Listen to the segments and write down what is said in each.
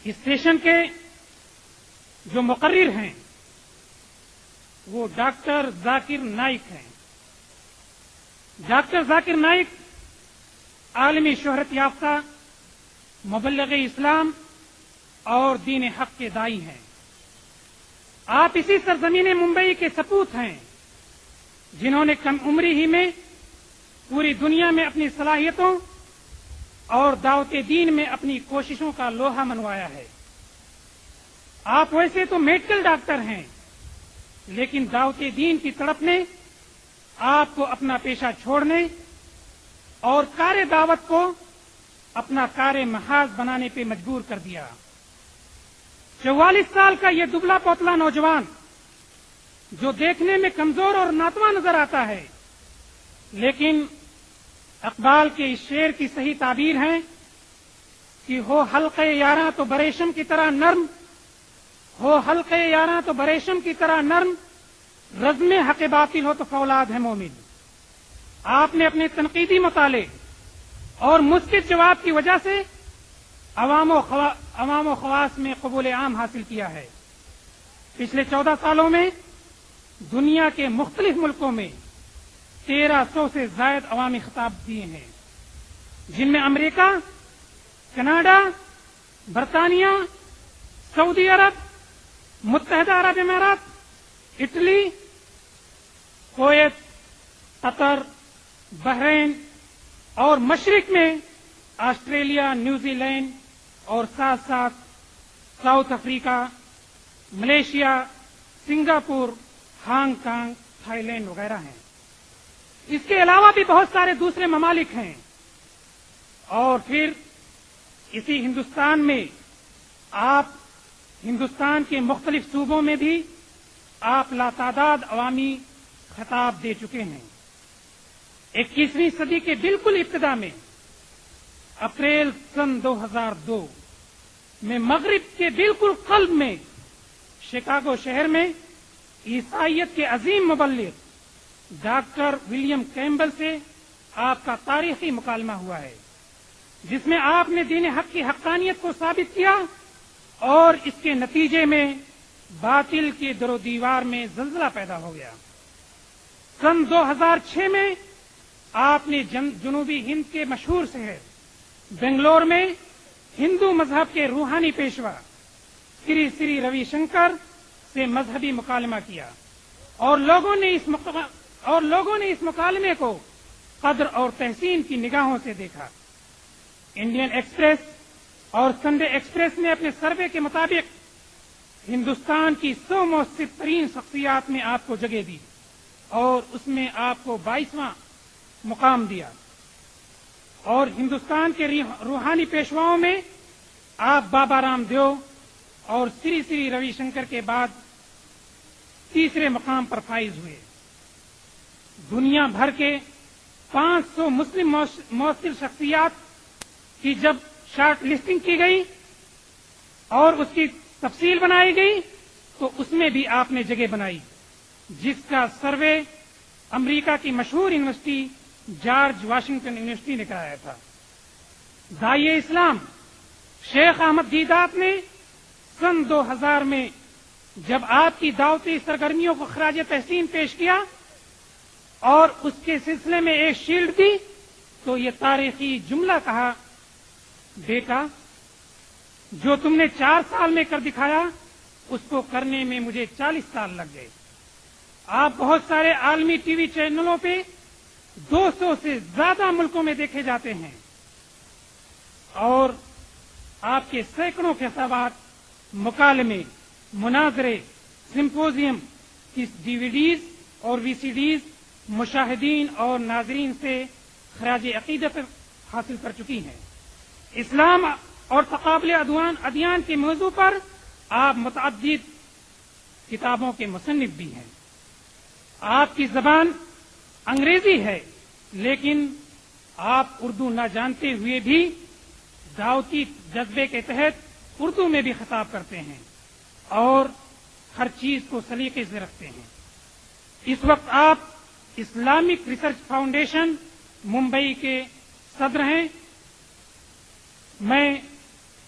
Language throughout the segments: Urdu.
اسٹیشن کے جو مقرر ہیں وہ ڈاکٹر ذاکر نائک ہیں. ڈاکٹر ذاکر نائک عالمی شہرت یافتہ مبلغ اسلام اور دین حق کے دائی ہیں. آپ اسی سرزمین ممبئی کے سپوت ہیں جنہوں نے کم عمری ہی میں پوری دنیا میں اپنی صلاحیتوں اور دعوت دین میں اپنی کوششوں کا لوہا منوایا ہے. آپ ویسے تو میڈیکل ڈاکٹر ہیں لیکن دعوت دین کی تڑپ نے آپ کو اپنا پیشہ چھوڑنے اور کار دعوت کو اپنا کار محاذ بنانے پہ مجبور کر دیا. 44 سال کا یہ دبلا پتلا نوجوان جو دیکھنے میں کمزور اور ناتواں نظر آتا ہے لیکن اقبال کے اس شعر کی صحیح تعبیر ہے کہ ہو حلقے یاراں تو بریشم کی طرح نرم، ہو حلقے یاراں تو بریشم کی طرح نرم، رزم حق باطل ہو تو فولاد ہے مومن. آپ نے اپنے تنقیدی مطالعے اور مثبت جواب کی وجہ سے عوام و خواص میں قبول عام حاصل کیا ہے. پچھلے 14 سالوں میں دنیا کے مختلف ملکوں میں 1300 سے زائد عوامی خطاب دیے ہیں جن میں امریکہ، کینیڈا، برطانیہ، سعودی عرب، متحدہ عرب امارات، اٹلی، کویت، قطر، بحرین اور مشرق میں آسٹریلیا، نیوزی لینڈ اور ساتھ ساتھ South Africa, Malaysia, Singapore, Hong Kong, Thailand وغیرہ ہیں. اس کے علاوہ بھی بہت سارے دوسرے ممالک ہیں. اور پھر اسی ہندوستان میں آپ ہندوستان کے مختلف صوبوں میں بھی آپ لاتعداد عوامی خطاب دے چکے ہیں. 21ویں صدی کے بالکل ابتدا میں اپریل سن 2002 میں مغرب کے بالکل قلب میں شکاگو شہر میں عیسائیت کے عظیم مبلغ ڈاکٹر ولیم کیمبل سے آپ کا تاریخی مکالمہ ہوا ہے جس میں آپ نے دین حق کی حقانیت کو ثابت کیا اور اس کے نتیجے میں باطل کے در و دیوار میں زلزلہ پیدا ہو گیا. سن 2006 میں آپ نے جنوبی ہند کے مشہور شہر بنگلور میں ہندو مذہب کے روحانی پیشوا سری سری روی شنکر سے مذہبی مکالمہ کیا اور لوگوں نے اس مکالمے کو قدر اور تحسین کی نگاہوں سے دیکھا. انڈین ایکسپریس اور سنڈے ایکسپریس نے اپنے سروے کے مطابق ہندوستان کی 100 مؤثر ترین شخصیات میں آپ کو جگہ دی اور اس میں آپ کو 22واں مقام دیا. اور ہندوستان کے روحانی پیشواؤں میں آپ بابا رام دیو اور سری سری روی شنکر کے بعد تیسرے مقام پر فائز ہوئے. دنیا بھر کے 500 مسلم مؤثر شخصیات کی جب شارٹ لسٹنگ کی گئی اور اس کی تفصیل بنائی گئی تو اس میں بھی آپ نے جگہ بنائی جس کا سروے امریکہ کی مشہور یونیورسٹی جارج واشنگٹن یونیورسٹی نے کرایا تھا. داعیہ اسلام شیخ احمد دیدات نے سن 2000 میں جب آپ کی دعوتی سرگرمیوں کو خراج تحسین پیش کیا اور اس کے سلسلے میں ایک شیلڈ دی تو یہ تاریخی جملہ کہا، بیٹا جو تم نے 4 سال میں کر دکھایا اس کو کرنے میں مجھے 40 سال لگ گئے. آپ بہت سارے عالمی ٹی وی چینلوں پہ 200 سے زیادہ ملکوں میں دیکھے جاتے ہیں اور آپ کے سینکڑوں خطابات، مکالمے، مناظرے، سمپوزیم کی DVDs اور VCDs مشاہدین اور ناظرین سے خراج عقیدت حاصل کر چکی ہیں. اسلام اور تقابل ادیان کے موضوع پر آپ متعدد کتابوں کے مصنف بھی ہیں. آپ کی زبان انگریزی ہے لیکن آپ اردو نہ جانتے ہوئے بھی دعوتی جذبے کے تحت اردو میں بھی خطاب کرتے ہیں اور ہر چیز کو سلیقے سے رکھتے ہیں. اس وقت آپ اسلامک ریسرچ فاؤنڈیشن ممبئی کے صدر ہیں. میں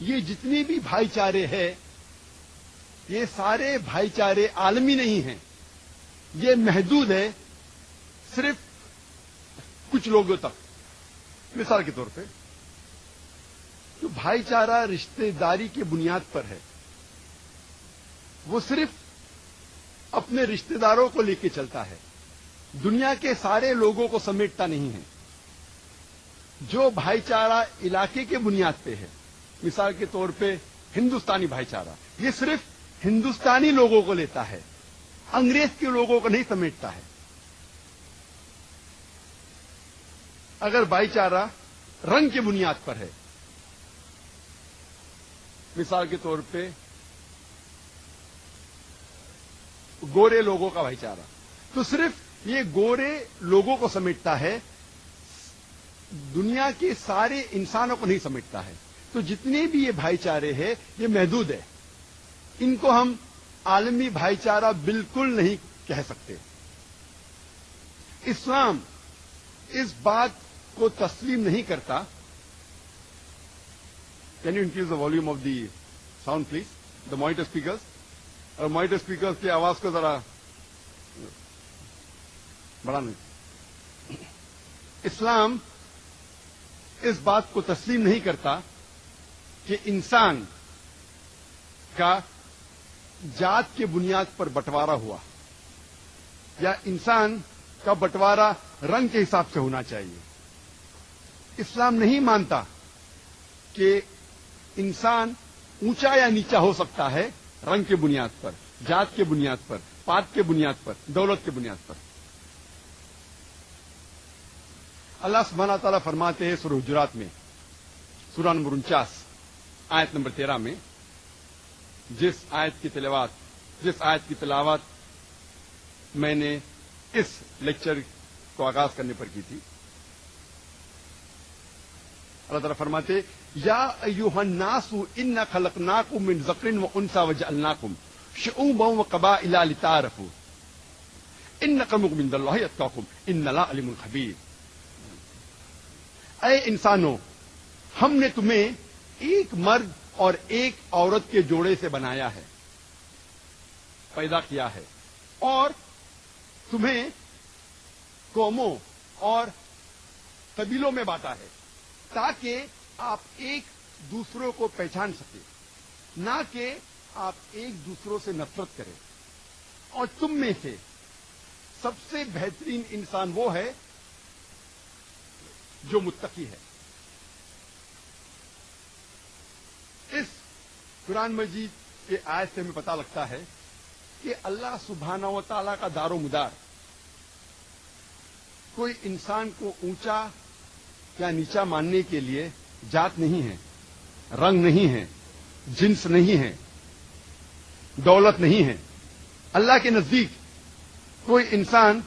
یہ جتنے بھی بھائی چارے ہیں یہ سارے بھائی چارے عالمی نہیں ہیں، یہ محدود ہے صرف کچھ لوگوں تک۔ مثال کے طور پہ جو بھائی چارہ رشتہ داری کی بنیاد پر ہے وہ صرف اپنے رشتہ داروں کو لے کے چلتا ہے، دنیا کے سارے لوگوں کو سمیٹتا نہیں ہے۔ جو بھائی چارہ علاقے کے بنیاد پہ ہے، مثال کے طور پہ ہندوستانی بھائی چارہ، یہ صرف ہندوستانی لوگوں کو لیتا ہے، انگریز کے لوگوں کو نہیں سمیٹتا ہے۔ اگر بھائی چارہ رنگ کی بنیاد پر ہے، مثال کے طور پہ گورے لوگوں کا بھائی چارہ، تو صرف یہ گورے لوگوں کو سمیٹتا ہے، دنیا کے سارے انسانوں کو نہیں سمیٹتا ہے۔ تو جتنے بھی یہ بھائی چارے ہیں یہ محدود ہے، ان کو ہم عالمی بھائی چارہ بالکل نہیں کہہ سکتے۔ اسلام اس بات کو تسلیم نہیں کرتا۔ Can you increase the volume of the sound please, the monitor speakers, اور مانیٹر اسپیکرز کی آواز کو ذرا بڑھانا۔ اسلام اس بات کو تسلیم نہیں کرتا کہ انسان کا ذات کے بنیاد پر بٹوارا ہوا یا انسان کا بٹوارا رنگ کے حساب سے ہونا چاہیے۔ اسلام نہیں مانتا کہ انسان اونچا یا نیچا ہو سکتا ہے رنگ کے بنیاد پر، ذات کے بنیاد پر، پات کے بنیاد پر، دولت کے بنیاد پر۔ اللہ سبحانہ تعالیٰ فرماتے ہیں سورہ حجرات میں، سورہ نمبر 49 آیت نمبر 13 میں، جس آیت کی تلاوت میں نے اس لیکچر کو آغاز کرنے پر کی تھی۔ اللہ تعالیٰ فرماتے یا ایھا الناس انا خلقناکم من ذکر و انثی وجعلناکم شعوبا وقبائل لتعارفوا ان اکرمکم عند اللہ اتقاکم ان اللہ علیم خبیر۔ اے انسانوں، ہم نے تمہیں ایک مرد اور ایک عورت کے جوڑے سے بنایا ہے، پیدا کیا ہے، اور تمہیں قوموں اور قبیلوں میں بانٹا ہے تاکہ آپ ایک دوسروں کو پہچان سکیں، نہ کہ آپ ایک دوسروں سے نفرت کریں۔ اور تم میں سے سب سے بہترین انسان وہ ہے جو متقی ہے۔ اس قرآن مجید کے آیت سے ہمیں پتہ لگتا ہے کہ اللہ سبحانہ و تعالیٰ کا دار و مدار کوئی انسان کو اونچا یا نیچا ماننے کے لیے ذات نہیں ہے، رنگ نہیں ہے، جنس نہیں ہے، دولت نہیں ہے۔ اللہ کے نزدیک کوئی انسان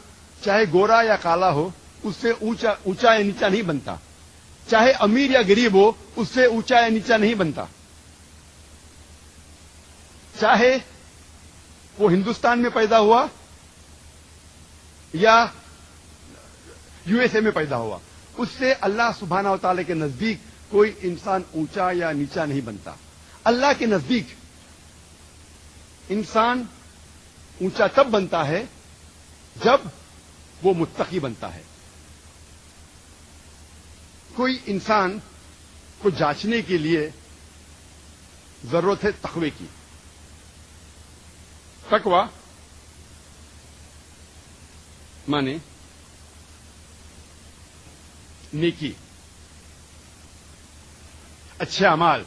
چاہے گورا یا کالا ہو اس سے اونچا یا نیچا نہیں بنتا، چاہے امیر یا غریب ہو اس سے اونچا یا نیچا نہیں بنتا، چاہے وہ ہندوستان میں پیدا ہوا یا یو ایس اے میں پیدا ہوا، اس سے اللہ سبحانہ و تعالی کے نزدیک کوئی انسان اونچا یا نیچا نہیں بنتا۔ اللہ کے نزدیک انسان اونچا تب بنتا ہے جب وہ متقی بنتا ہے۔ کوئی انسان کو جانچنے کے لیے ضرورت ہے تقوی کی۔ تقوی مانے نیکی، اچھے اعمال،